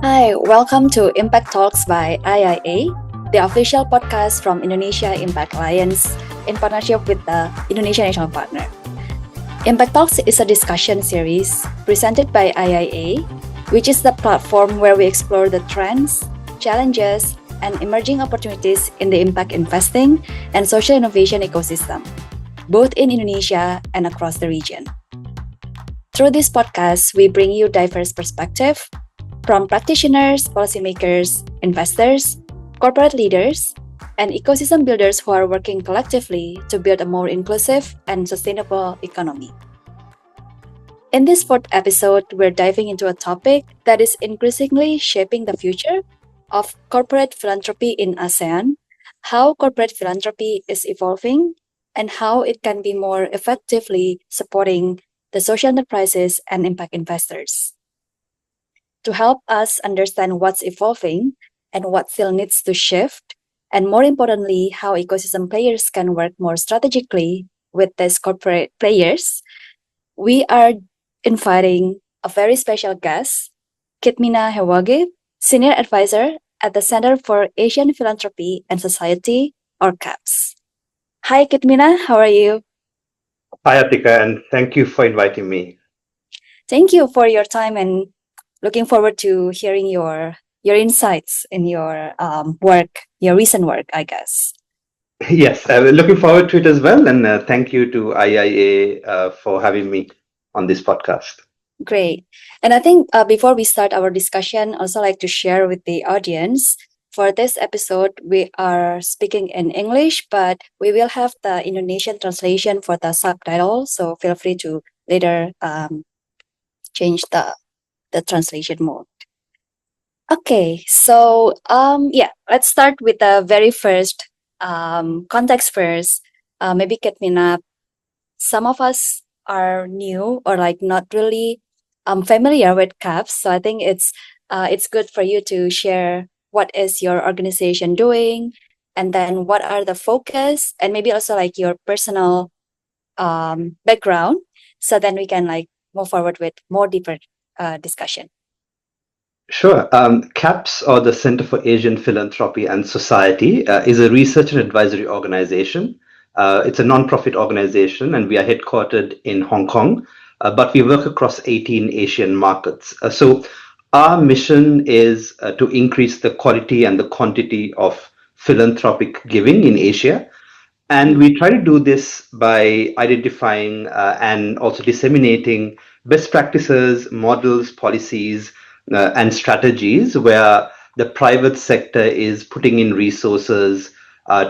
Hi, welcome to Impact Talks by IIA, the official podcast from Indonesia Impact Alliance in partnership with the Indonesia National Partner. Impact Talks is a discussion series presented by IIA, which is the platform where we explore the trends, challenges, and emerging opportunities in the impact investing and social innovation ecosystem, both in Indonesia and across the region. Through this podcast, we bring you diverse perspectives from practitioners, policymakers, investors, corporate leaders, and ecosystem builders who are working collectively to build a more inclusive and sustainable economy. In this fourth episode, we're diving into a topic that is increasingly shaping the future of corporate philanthropy in ASEAN, how corporate philanthropy is evolving, and how it can be more effectively supporting the social enterprises and impact investors. To help us understand what's evolving and what still needs to shift, and more importantly, how ecosystem players can work more strategically with these corporate players, we are inviting a very special guest, Kithmina Hewage, Senior Advisor at the Center for Asian Philanthropy and Society, or CAPS. Hi, Kithmina, how are you? Hi, Atika, and thank you for inviting me. Thank you for your time and looking forward to hearing your insights in your work, your recent work, I guess. Yes, we're looking forward to it as well, and thank you to IIA for having me on this podcast. Great. And I think before we start our discussion, also like to share with the audience. For this episode, we are speaking in English, but we will have the Indonesian translation for the subtitle. So feel free to later change the translation mode. Okay, so let's start with the very first context first. Maybe Katmina, some of us are new or like not really familiar with CAPS, so I think it's good for you to share what is your organization doing, and then what are the focus, and maybe also like your personal background, so then we can like move forward with more deeper discussion. Sure. CAPS, or the Center for Asian Philanthropy and Society, is a research and advisory organization. It's a non-profit organization, and we are headquartered in Hong Kong, but we work across 18 Asian markets. So our mission is to increase the quality and the quantity of philanthropic giving in Asia. And we try to do this by identifying and also disseminating best practices, models, policies, and strategies where the private sector is putting in resources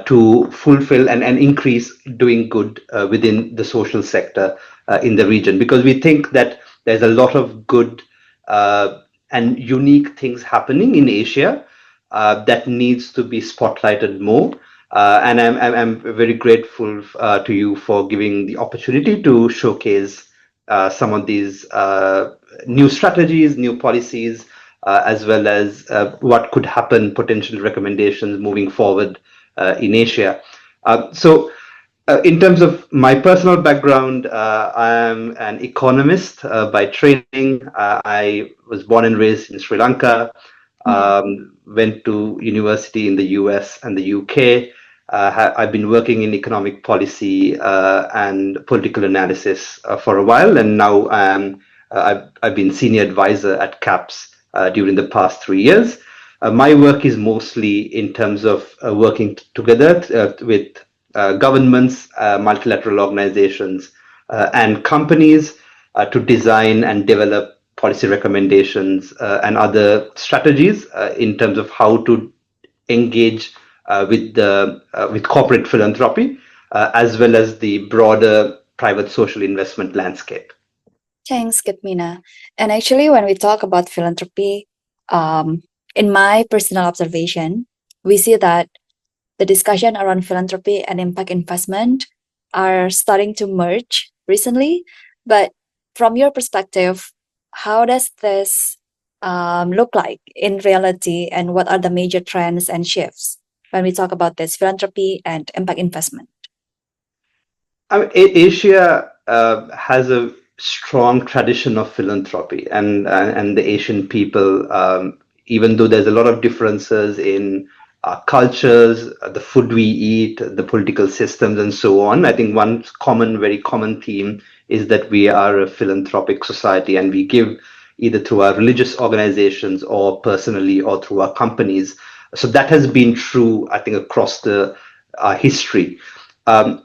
to fulfill and increase doing good within the social sector in the region. Because we think that there's a lot of good and unique things happening in Asia that needs to be spotlighted more. And I'm very grateful to you for giving the opportunity to showcase some of these new strategies, new policies, as well as what could happen, potential recommendations moving forward in Asia. In terms of my personal background, I am an economist by training. I was born and raised in Sri Lanka, went to university in the US and the UK. I've been working in economic policy and political analysis for a while, and now I've been senior advisor at CAPS during the past 3 years. My work is mostly in terms of working together with governments, multilateral organizations, and companies to design and develop policy recommendations and other strategies in terms of how to engage with corporate philanthropy as well as the broader private social investment landscape. Thanks, Katmina. And actually, when we talk about philanthropy, in my personal observation, we see that the discussion around philanthropy and impact investment are starting to merge recently. But from your perspective, how does this look like in reality, and what are the major trends and shifts when we talk about this philanthropy and impact investment? Asia has a strong tradition of philanthropy, and the Asian people even though there's a lot of differences in cultures, the food we eat, the political systems, and so on, I think one very common theme is that we are a philanthropic society, and we give either through our religious organizations or personally or through our companies. So that has been true, I think, across the history.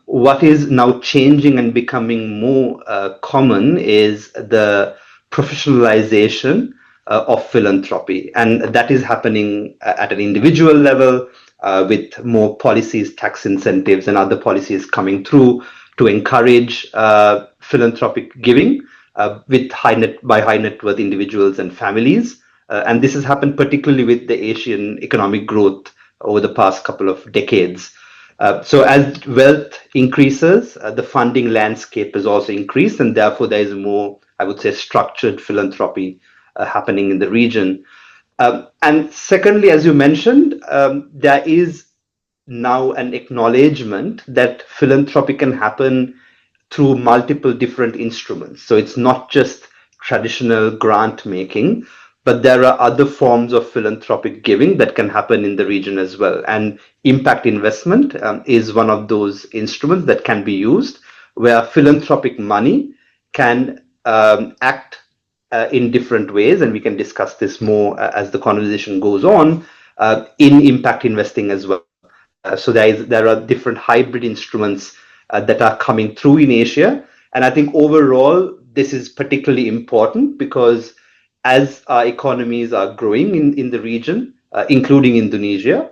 What is now changing and becoming more common is the professionalization of philanthropy. And that is happening at an individual level with more policies, tax incentives, and other policies coming through to encourage philanthropic giving by high net worth individuals and families. And this has happened particularly with the Asian economic growth over the past couple of decades. So as wealth increases, the funding landscape has also increased, and therefore there is more, I would say, structured philanthropy happening in the region. And secondly, as you mentioned, there is now an acknowledgement that philanthropy can happen through multiple different instruments. So it's not just traditional grant making, but there are other forms of philanthropic giving that can happen in the region as well. And impact investment is one of those instruments that can be used, where philanthropic money can act in different ways, and we can discuss this more as the conversation goes on, in impact investing as well. So there are different hybrid instruments that are coming through in Asia. And I think overall, this is particularly important because as our economies are growing in the region, including Indonesia,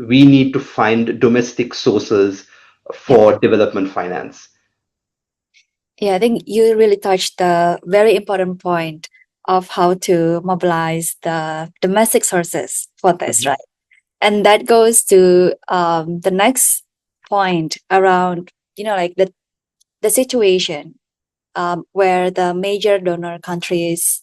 we need to find domestic sources for development finance. Yeah, I think you really touched the very important point of how to mobilize the domestic sources for this, right? And that goes to the next point around, like the situation where the major donor countries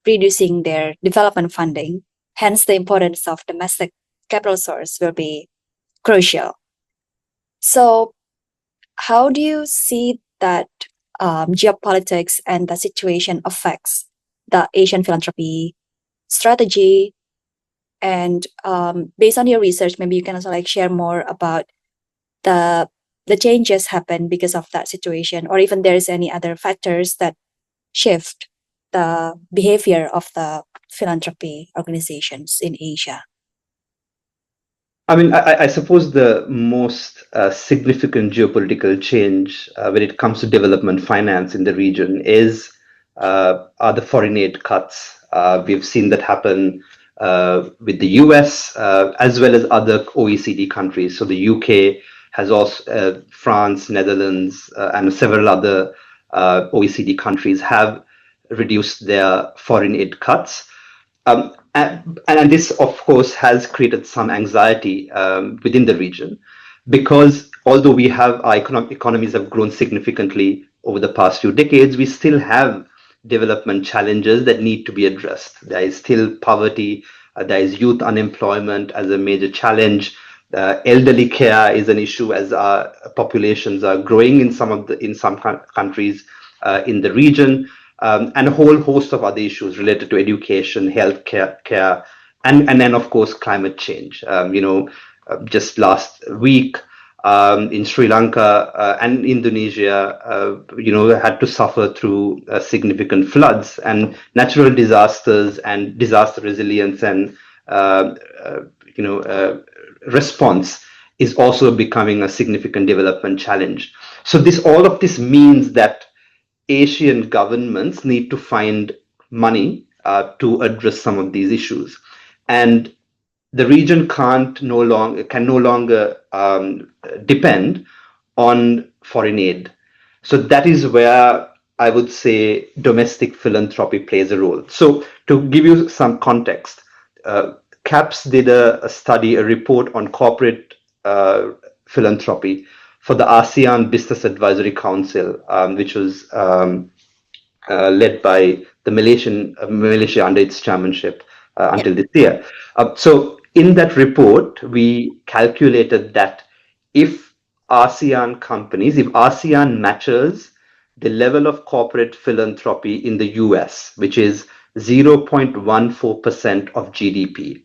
reducing their development funding. Hence, the importance of domestic capital source will be crucial. So, how do you see that geopolitics and the situation affects the Asian philanthropy strategy? And based on your research, maybe you can also share more about the changes happen because of that situation, or even there's any other factors that shift the behavior of the philanthropy organizations in Asia. I mean, I suppose the most significant geopolitical change when it comes to development finance in the region are the foreign aid cuts. We've seen that happen with the US as well as other OECD countries. So the UK has also, France, Netherlands, and several other OECD countries have reduced their foreign aid cuts. And this, of course, has created some anxiety within the region because although our economies have grown significantly over the past few decades, we still have development challenges that need to be addressed. There is still poverty, there is youth unemployment as a major challenge. Elderly care is an issue as our populations are growing in some countries in the region. And a whole host of other issues related to education, healthcare, and then of course climate change. Just last week in Sri Lanka and Indonesia, had to suffer through significant floods, and natural disasters and disaster resilience and response is also becoming a significant development challenge. So all of this means that Asian governments need to find money to address some of these issues, and the region can no longer depend on foreign aid. So that is where I would say domestic philanthropy plays a role. So to give you some context, CAPS did a report on corporate philanthropy for the ASEAN Business Advisory Council, which was led by Malaysia under its chairmanship until this year. So in that report, we calculated that if ASEAN matches the level of corporate philanthropy in the US, which is 0.14% of GDP.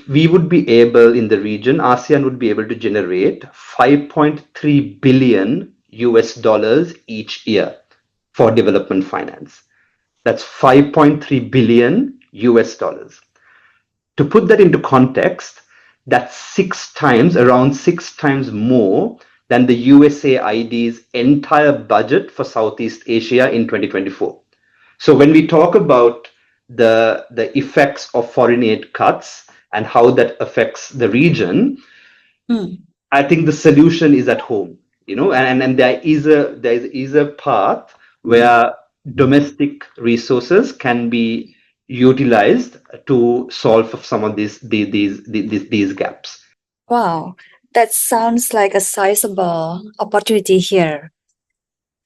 We would be able in the region, ASEAN would be able to generate 5.3 billion US dollars each year for development finance. That's 5.3 billion US dollars. To put that into context, that's around six times more than the USAID's entire budget for Southeast Asia in 2024. So when we talk about the effects of foreign aid cuts and how that affects the region, I think the solution is at home, and there is a path where domestic resources can be utilized to solve some of these gaps. Wow, that sounds like a sizable opportunity here.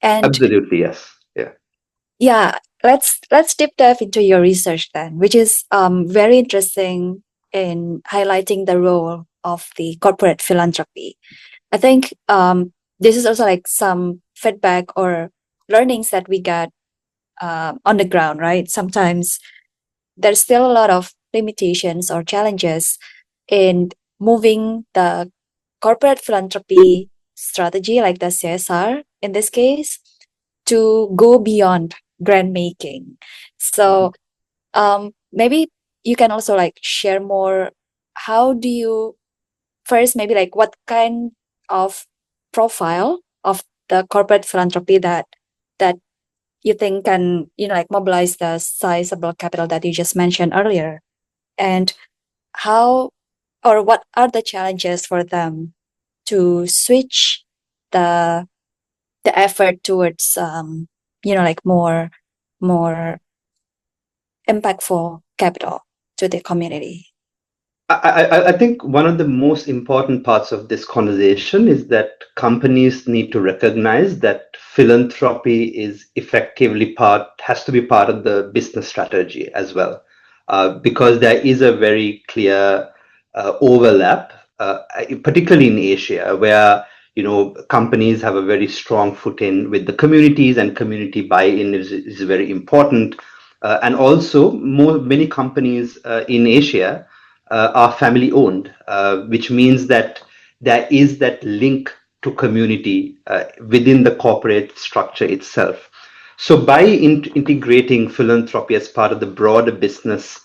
And Absolutely, yes. Yeah. yeah, let's deep dive into your research then, which is very interesting in highlighting the role of the corporate philanthropy. I think this is also like some feedback or learnings that we got on the ground, right? Sometimes there's still a lot of limitations or challenges in moving the corporate philanthropy strategy, like the CSR in this case, to go beyond grant making. So maybe you can also like share more. How do you first maybe like what kind of profile of the corporate philanthropy that you think can like mobilize the sizable capital that you just mentioned earlier, and how or what are the challenges for them to switch the effort towards like more impactful capital to the community? I think one of the most important parts of this conversation is that companies need to recognize that philanthropy has to be part of the business strategy as well, because there is a very clear overlap, particularly in Asia, where companies have a very strong foot in with the communities, and community buy-in is very important, and also many companies in Asia are family owned, which means that there is that link to community within the corporate structure itself. So by integrating philanthropy as part of the broader business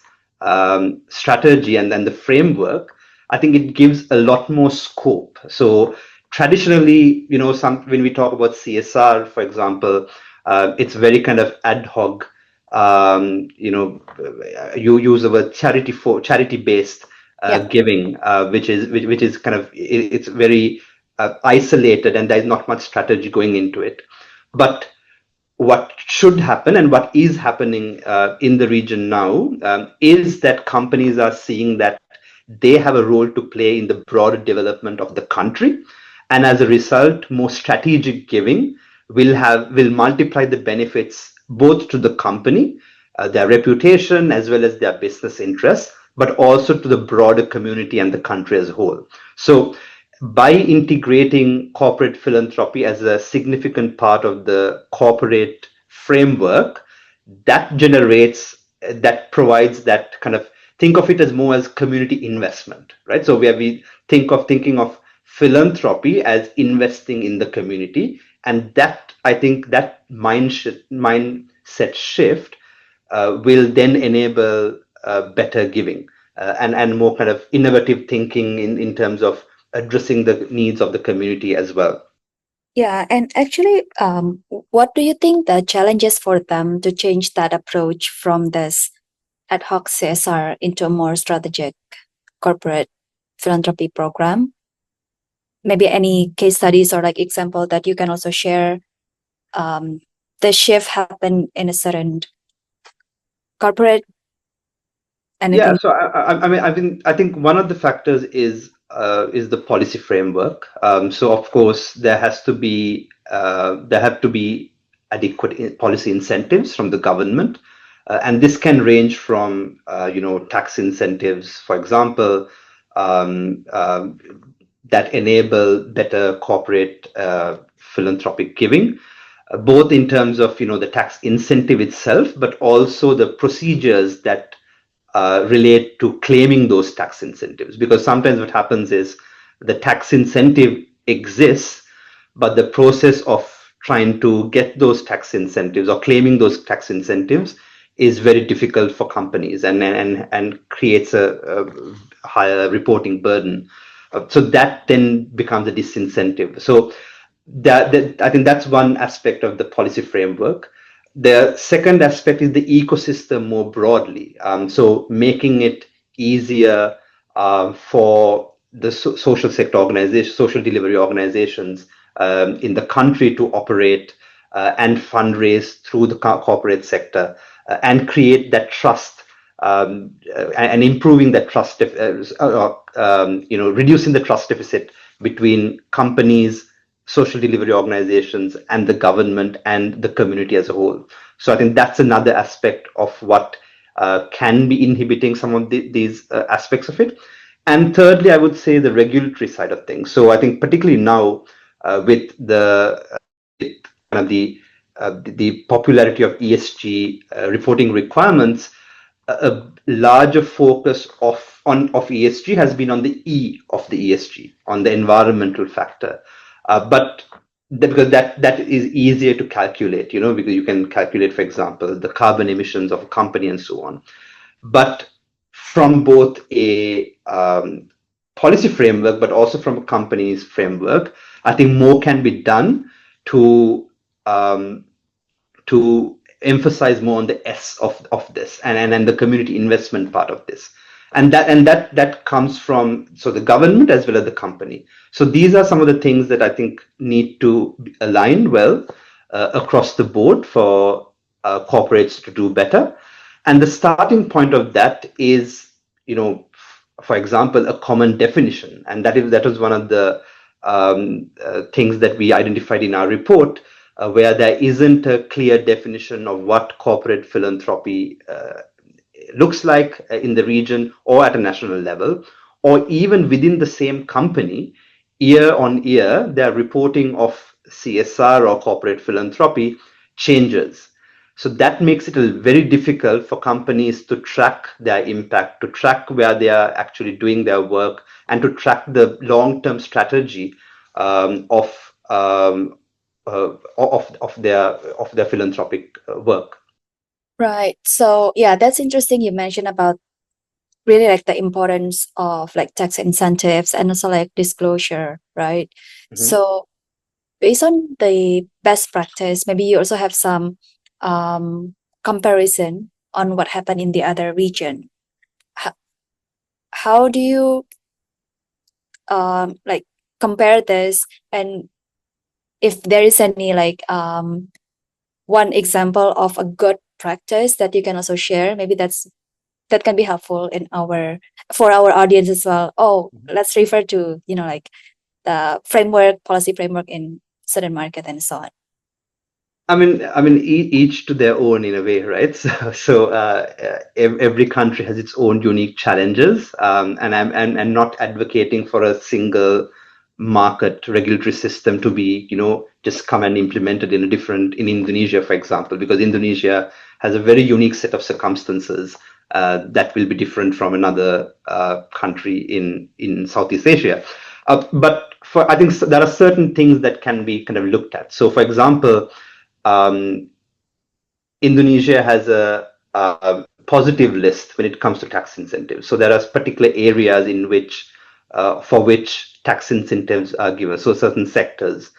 strategy and then the framework, I think it gives a lot more scope. So traditionally, when we talk about CSR, for example, it's very kind of ad hoc. You use the word charity based giving, which is kind of, it's very isolated, and there's not much strategy going into it. But what should happen and what is happening in the region now is that companies are seeing that they have a role to play in the broader development of the country, and as a result, more strategic giving will multiply the benefits both to the company, their reputation, as well as their business interests, but also to the broader community and the country as a whole. So by integrating corporate philanthropy as a significant part of the corporate framework, that provides that kind of, think of it as more as community investment, right? So where we thinking of philanthropy as investing in the community, and that, I think, that mindset shift will then enable better giving and more kind of innovative thinking in terms of addressing the needs of the community as well. Yeah, and actually, what do you think the challenges for them to change that approach from this ad hoc CSR into a more strategic corporate philanthropy program? Maybe any case studies or like example that you can also share. The shift happened in a certain corporate. Anything? Yeah, so I think one of the factors is the policy framework. So of course there have to be adequate policy incentives from the government, and this can range from tax incentives, for example, that enable better corporate philanthropic giving. both in terms of the tax incentive itself, but also the procedures that relate to claiming those tax incentives. Because sometimes what happens is the tax incentive exists, but the process of trying to get those tax incentives or claiming those tax incentives is very difficult for companies and creates a higher reporting burden. So that then becomes a disincentive. So that I think that's one aspect of the policy framework. The second aspect is the ecosystem more broadly. So making it easier for the social sector organizations, social delivery organizations in the country to operate and fundraise through the corporate sector and create that trust and improving that trust, reducing the trust deficit between companies, social delivery organizations, and the government and the community as a whole. So I think that's another aspect of what can be inhibiting some of these aspects of it. And thirdly, I would say the regulatory side of things. So I think particularly now with the popularity of ESG reporting requirements, a larger focus of ESG has been on the E of the ESG, on the environmental factor. But because that is easier to calculate, because you can calculate, for example, the carbon emissions of a company and so on. But from both a policy framework, but also from a company's framework, I think more can be done to emphasize more on the S of this and the community investment part of this. And that comes from the government as well as the company. So these are some of the things that I think need to align well across the board for corporates to do better. And the starting point of that is, for example, a common definition. And that was one of the things that we identified in our report, where there isn't a clear definition of what corporate philanthropy looks like in the region or at a national level, or even within the same company. Year on year, their reporting of CSR or corporate philanthropy changes. So that makes it very difficult for companies to track their impact, to track where they are actually doing their work, and to track the long-term strategy of their philanthropic work. Right. So yeah, that's interesting. You mentioned about really like the importance of like tax incentives and also like disclosure, right? Mhm. So based on the best practice, maybe you also have some comparison on what happened in the other region. How do you like compare this, and if there is any like one example of a good practice that you can also share, maybe that can be helpful for our audience as well. Let's refer to like the policy framework in certain market and so on. I mean, each to their own in a way, right? So every country has its own unique challenges, and I'm not advocating for a single market regulatory system to be, just come and implemented in Indonesia, for example, because Indonesia has a very unique set of circumstances that will be different from another country in Southeast Asia. But I think there are certain things that can be kind of looked at. So, for example, Indonesia has a positive list when it comes to tax incentives. So there are particular areas in which, for which tax incentives are given. So certain sectors.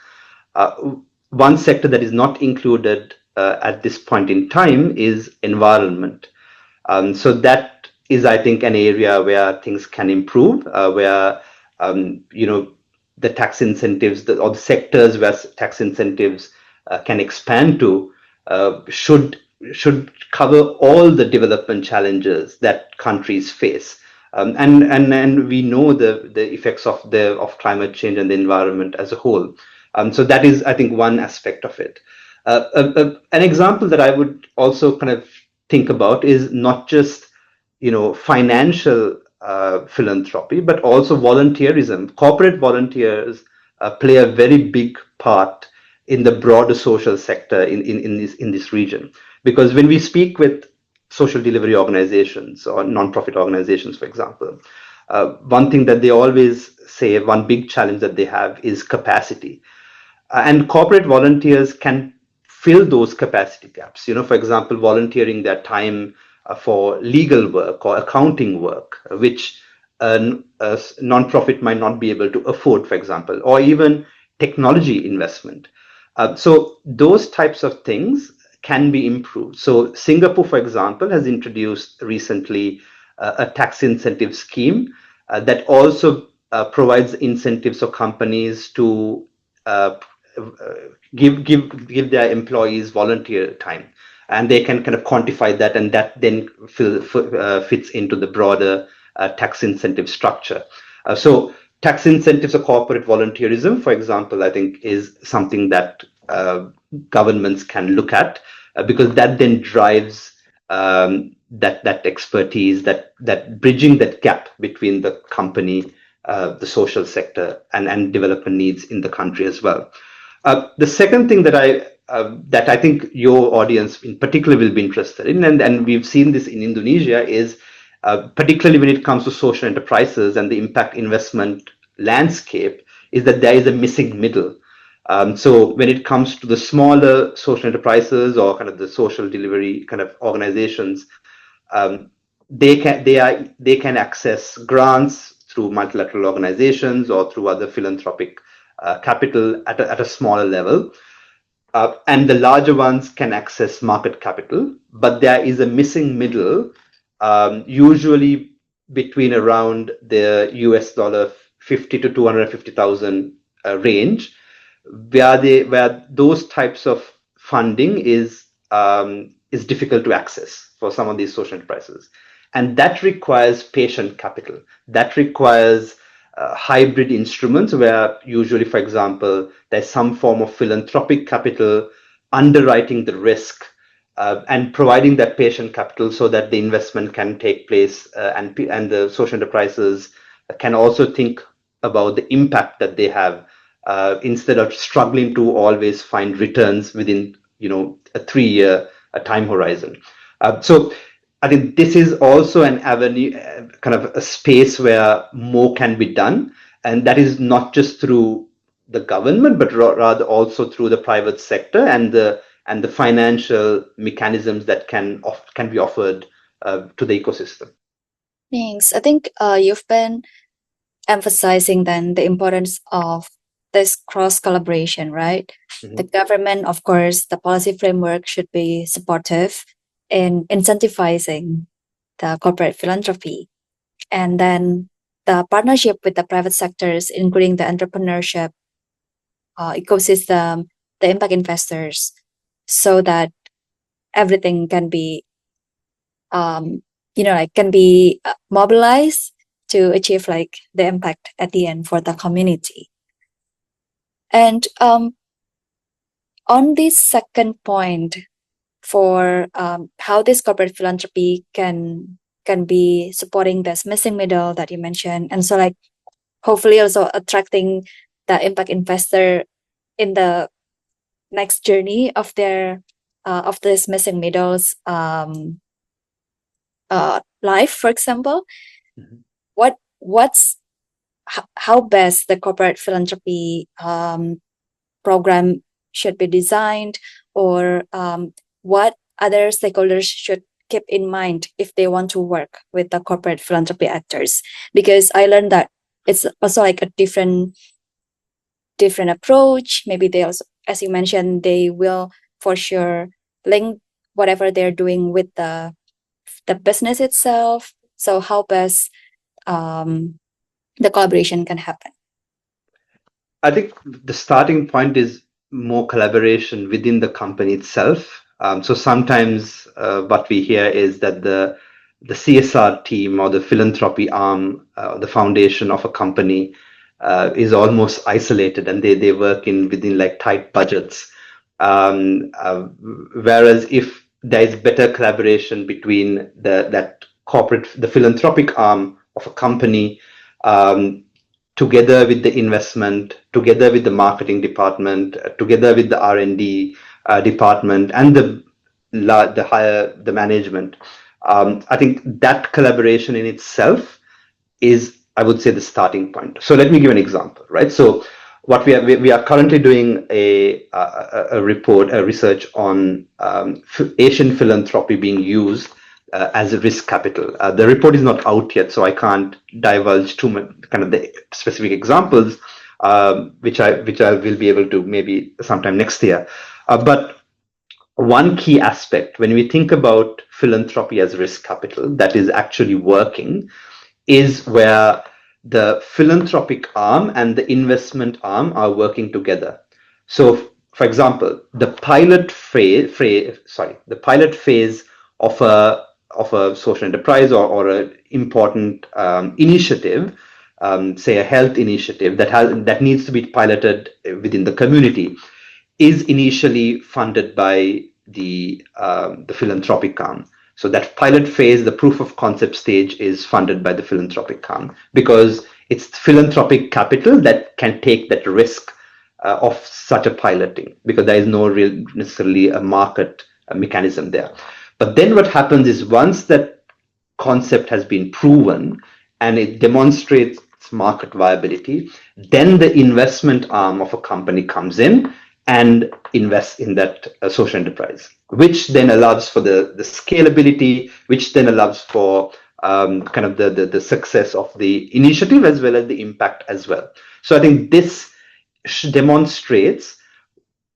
One sector that is not included at this point in time is environment. So that is, I think, an area where things can improve, where the tax incentives or the sectors where tax incentives can expand to should cover all the development challenges that countries face, and we know the effects of climate change and the environment as a whole. So that is, I think, one aspect of it. An example that I would also kind of think about is not just financial philanthropy, but also volunteerism. Corporate volunteers play a very big part in the broader social sector in this region. Because when we speak with social delivery organizations or non-profit organizations, for example, one thing that they always say, one big challenge that they have is capacity. And corporate volunteers can fill those capacity gaps. For example, volunteering their time for legal work or accounting work, which a non-profit might not be able to afford, for example, or even technology investment. So those types of things can be improved. So Singapore, for example, has introduced recently a tax incentive scheme that also provides incentives for companies to uh, give their employees volunteer time, and they can kind of quantify that, and that then fits into the broader tax incentive structure. So tax incentives or corporate volunteerism, for example, I think is something that governments can look at, because that then drives that expertise, that bridging that gap between the company, the social sector, and development needs in the country as well. The second thing that I think your audience in particular will be interested in, and we've seen this in Indonesia, is particularly when it comes to social enterprises and the impact investment landscape, is that there is a missing middle. So when it comes to the smaller social enterprises or kind of the social delivery kind of organizations, they can access grants through multilateral organizations or through other philanthropic capital at a smaller level. And the larger ones can access market capital, but there is a missing middle, usually between around the US dollar 50 to 250,000 range, where those types of funding is difficult to access for some of these social enterprises, and that requires patient capital. That requires hybrid instruments where usually, for example, there's some form of philanthropic capital underwriting the risk and providing that patient capital so that the investment can take place, and the social enterprises can also think about the impact that they have, instead of struggling to always find returns within a 3-year time horizon. So I think this is also an avenue, kind of a space where more can be done, and that is not just through the government, but rather also through the private sector and the financial mechanisms that can be offered to the ecosystem. Thanks. I think you've been emphasizing then the importance of this cross collaboration, right? Mm-hmm. The government, of course, the policy framework should be supportive in incentivizing the corporate philanthropy. And then the partnership with the private sectors, including the entrepreneurship ecosystem, the impact investors, so that everything can be, can be mobilized to achieve like the impact at the end for the community. And on this second point, for how this corporate philanthropy can be supporting this missing middle that you mentioned, and so like hopefully also attracting the impact investor in the next journey of their of this missing middles life, for example. Mm-hmm. What's how best the corporate philanthropy program should be designed, or what other stakeholders should keep in mind if they want to work with the corporate philanthropy actors? Because I learned that it's also like a different approach. Maybe they also, as you mentioned, they will for sure link whatever they're doing with the business itself. So how best the collaboration can happen? I think the starting point is more collaboration within the company itself. So sometimes what we hear is that the CSR team or the philanthropy arm, the foundation of a company, is almost isolated, and they work within like tight budgets. Whereas if there is better collaboration between the philanthropic arm of a company, together with the investment, together with the marketing department, together with the R&D department, and the management. I think that collaboration in itself is, I would say, the starting point. So let me give an example, right? So what we are currently doing a report, a research on Asian philanthropy being used as a risk capital. The report is not out yet, so I can't divulge too much kind of the specific examples, which I will be able to maybe sometime next year. But one key aspect when we think about philanthropy as risk capital that is actually working is where the philanthropic arm and the investment arm are working together. So, for example, the pilot phase of a social enterprise or an important initiative, say a health initiative that needs to be piloted within the community, is initially funded by the philanthropic arm. So that pilot phase, the proof of concept stage, is funded by the philanthropic arm because it's philanthropic capital that can take that risk of such a piloting, because there is no real necessarily a market mechanism there. But then what happens is once that concept has been proven and it demonstrates market viability, then the investment arm of a company comes in and invests in that social enterprise, which then allows for the scalability, which then allows for kind of the success of the initiative as well as the impact as well. So I think this demonstrates,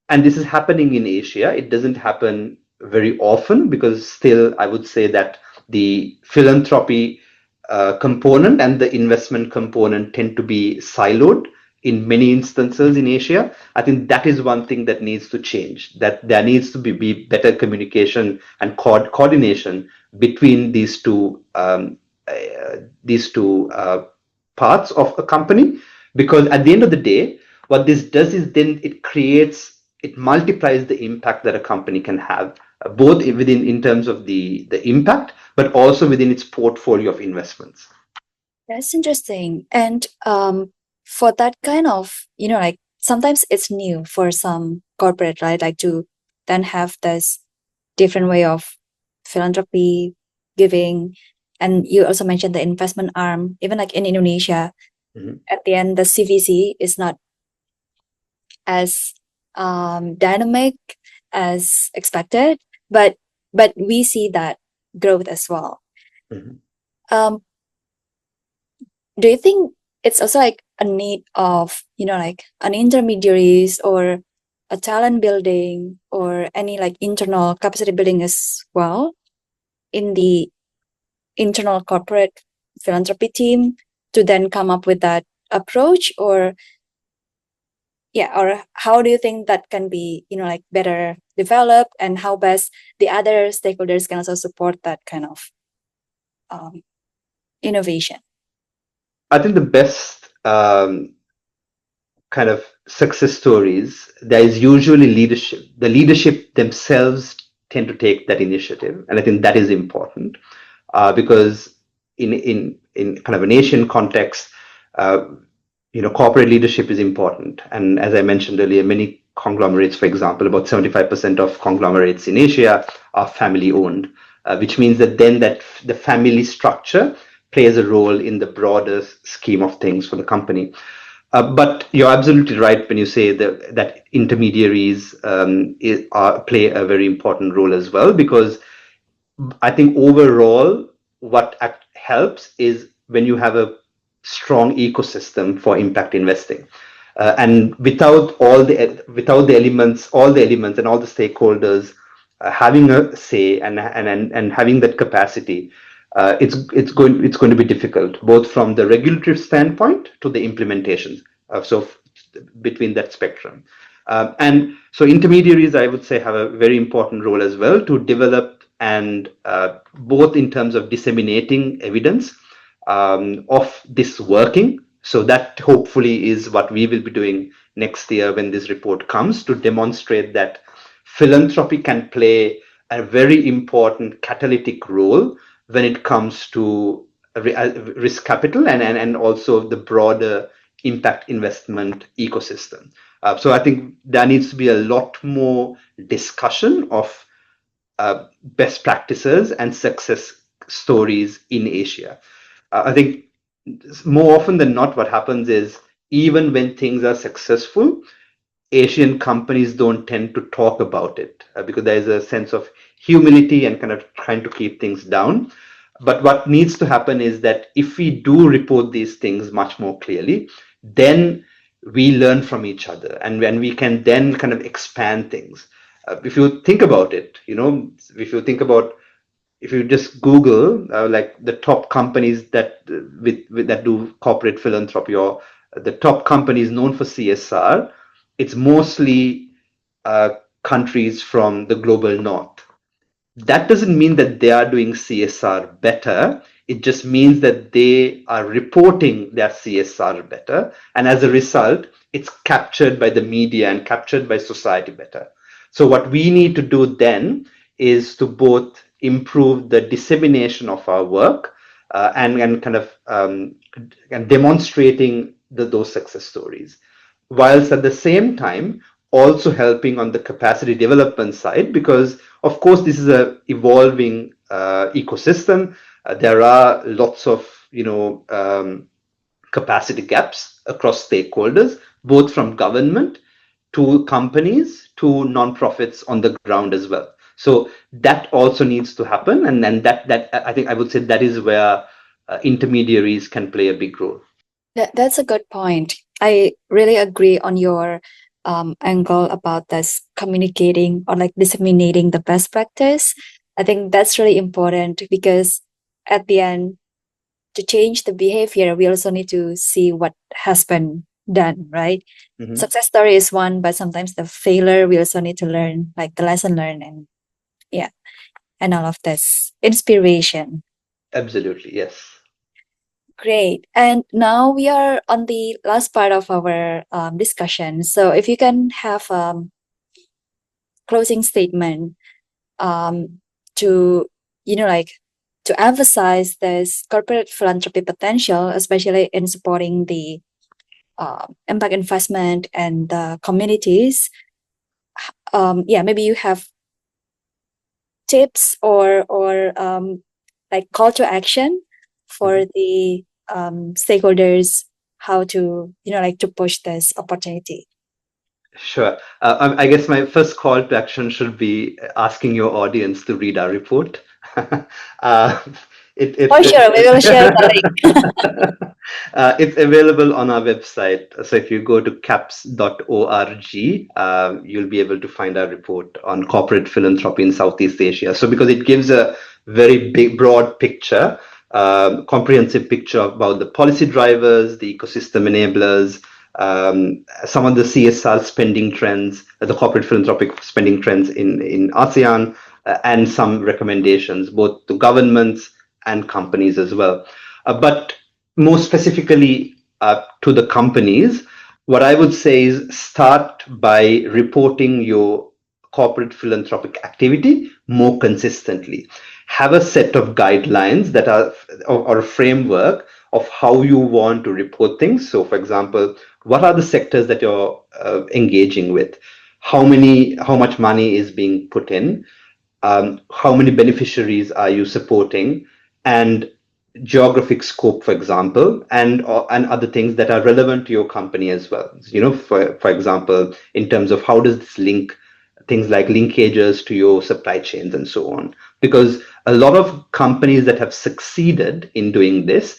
and this is happening in Asia. It doesn't happen very often because still I would say that the philanthropy component and the investment component tend to be siloed in many instances in Asia. I think that is one thing that needs to change, that there needs to be better communication and coordination between these two parts of a company, because at the end of the day, what this does is then it multiplies the impact that a company can have, both within in terms of the impact, but also within its portfolio of investments. That's interesting. And for that kind of, like sometimes it's new for some corporate, right? Like to then have this different way of philanthropy, giving. And you also mentioned the investment arm, even like in Indonesia, at the end, the CVC is not as dynamic as expected, but we see that growth as well. Um, do you think it's also like a need of, like an intermediaries or a talent building or any like internal capacity building as well in the internal corporate philanthropy team to then come up with that approach? Or how do you think that can be, like better developed, and how best the other stakeholders can also support that kind of innovation? I think the best kind of success stories, there is usually leadership. The leadership themselves tend to take that initiative, and I think that is important because in kind of an Asian context, corporate leadership is important. And as I mentioned earlier, many conglomerates, for example, about 75% of conglomerates in Asia are family owned, which means that then that the family structure plays a role in the broader scheme of things for the company. But you're absolutely right when you say that intermediaries play a very important role as well, because I think overall what helps is when you have a strong ecosystem for impact investing, and without the elements and all the stakeholders having a say and having that capacity, it's going to be difficult, both from the regulatory standpoint to the implementations. So between that spectrum, and so intermediaries, I would say, have a very important role as well to develop and both in terms of disseminating evidence of this working. So that hopefully is what we will be doing next year when this report comes, to demonstrate that philanthropy can play a very important catalytic role when it comes to risk capital and also the broader impact investment ecosystem. So I think there needs to be a lot more discussion of best practices and success stories in Asia. I think more often than not, what happens is even when things are successful, Asian companies don't tend to talk about it because there is a sense of humility and kind of trying to keep things down. But what needs to happen is that if we do report these things much more clearly, then we learn from each other, and when we can then kind of expand things. If you think about it, if you just Google like the top companies that that do corporate philanthropy, or the top companies known for CSR, it's mostly uh, countries from the global north. That doesn't mean that they are doing CSR better. It just means that they are reporting their CSR better. And as a result, it's captured by the media and captured by society better. So what we need to do then is to both improve the dissemination of our work and kind of and demonstrating those success stories, whilst at the same time also helping on the capacity development side, because of course this is a evolving ecosystem. There are lots of capacity gaps across stakeholders, both from government to companies to non-profits on the ground as well. So that also needs to happen, and then that I think I would say that is where intermediaries can play a big role. That's a good point. I really agree on your angle about this communicating or like disseminating the best practice. I think that's really important because at the end, to change the behavior, we also need to see what has been done, right? Mhm. Success story is one, but sometimes the failure, we also need to learn like the lesson learned and yeah, and all of this inspiration. Absolutely, yes. Great. And now we are on the last part of our discussion. So if you can have closing statement to, like to emphasize this corporate philanthropy potential, especially in supporting the impact investment and the communities. Maybe you have tips or like call to action for the stakeholders how to like to push this opportunity. Sure. I guess my first call to action should be asking your audience to read our report. uh, For sure, we will share the link. it's available on our website. So if you go to caps.org, you'll be able to find our report on corporate philanthropy in Southeast Asia. So because it gives a very big, broad picture, comprehensive picture about the policy drivers, the ecosystem enablers, some of the CSR spending trends, the corporate philanthropic spending trends in ASEAN, and some recommendations both to governments and companies as well. But more specifically to the companies, what I would say is start by reporting your corporate philanthropic activity more consistently. Have a set of guidelines that are or a framework of how you want to report things. So, for example, what are the sectors that you're engaging with? How much money is being put in? How many beneficiaries are you supporting? And geographic scope, for example, and other things that are relevant to your company as well. For example, in terms of how does this link things like linkages to your supply chains and so on. Because a lot of companies that have succeeded in doing this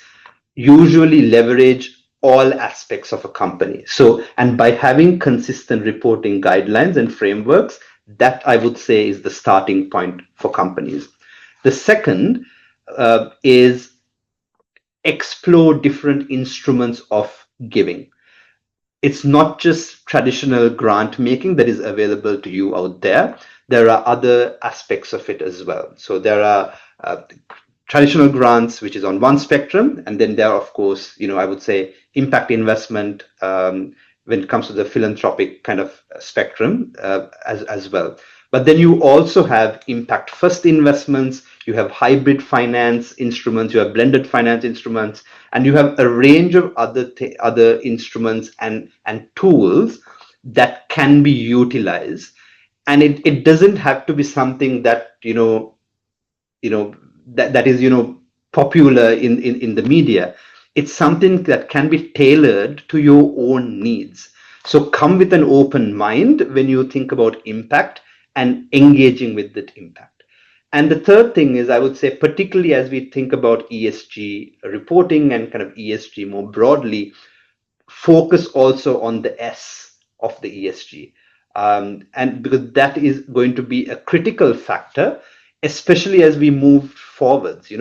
usually leverage all aspects of a company. So, and by having consistent reporting guidelines and frameworks, that I would say is the starting point for companies. The second is explore different instruments of giving. It's not just traditional grant making that is available to you out there. There are other aspects of it as well. So there are traditional grants, which is on one spectrum, and then there are, of course, I would say impact investment when it comes to the philanthropic kind of spectrum as well. But then you also have impact first investments, you have hybrid finance instruments, you have blended finance instruments, and you have a range of other instruments and tools that can be utilized. And it doesn't have to be something that that is popular in the media. It's something that can be tailored to your own needs. So come with an open mind when you think about impact and engaging with that impact. And the third thing is, I would say, particularly as we think about ESG reporting and kind of ESG more broadly, focus also on the S of the ESG. And because that is going to be a critical factor, especially as we move forwards.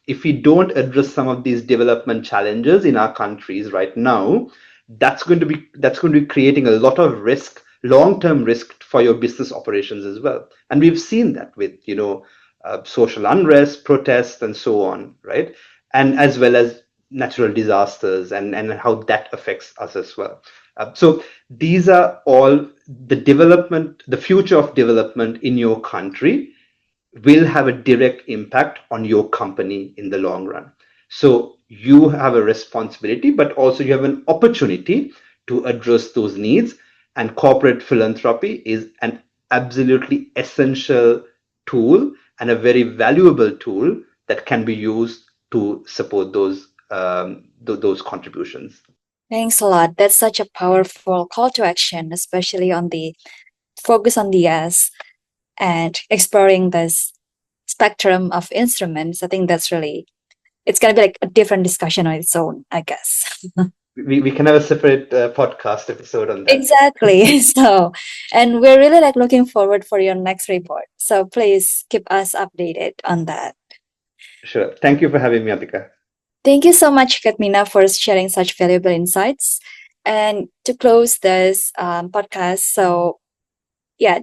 If we don't address some of these development challenges in our countries right now, that's going to be creating a lot of risk, long-term risk for your business operations as well. And we've seen that with social unrest, protests, and so on, right? And as well as natural disasters and how that affects us as well. So these are all the future of development in your country will have a direct impact on your company in the long run. So you have a responsibility, but also you have an opportunity to address those needs. And corporate philanthropy is an absolutely essential tool and a very valuable tool that can be used to support those contributions. Thanks a lot. That's such a powerful call to action, especially on the focus on the S and exploring this spectrum of instruments. I think that's really, it's going to be like a different discussion on its own, I guess. We can have a separate podcast episode on that. Exactly. So, and we're really like looking forward for your next report. So please keep us updated on that. Sure. Thank you for having me, Atika. Thank you so much, Kithmina, for sharing such valuable insights. And to close this podcast, so yeah,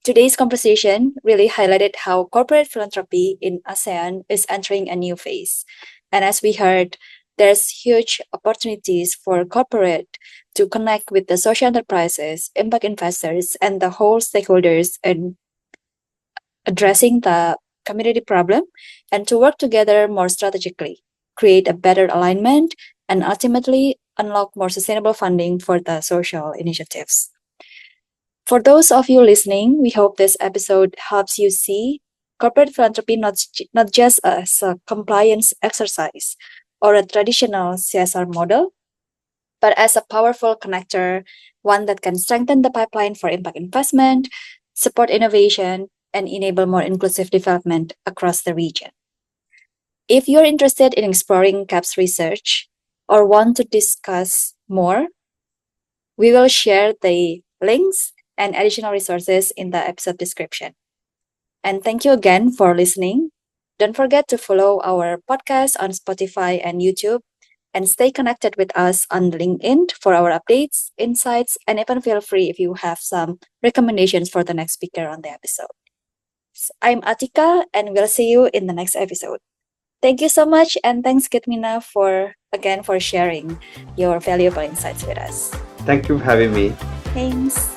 today's conversation really highlighted how corporate philanthropy in ASEAN is entering a new phase. And as we heard, there's huge opportunities for corporate to connect with the social enterprises, impact investors, and the whole stakeholders in addressing the community problem and to work together more strategically, create a better alignment, and ultimately unlock more sustainable funding for the social initiatives. For those of you listening, we hope this episode helps you see corporate philanthropy not just as a compliance exercise or a traditional CSR model, but as a powerful connector, one that can strengthen the pipeline for impact investment, support innovation, and enable more inclusive development across the region. If you're interested in exploring CAP's research or want to discuss more, we will share the links and additional resources in the episode description. And thank you again for listening. Don't forget to follow our podcast on Spotify and YouTube and stay connected with us on LinkedIn for our updates, insights, and even feel free if you have some recommendations for the next speaker on the episode. I'm Atika and we'll see you in the next episode. Thank you so much and thanks Kithmina for sharing your valuable insights with us. Thank you for having me. Thanks.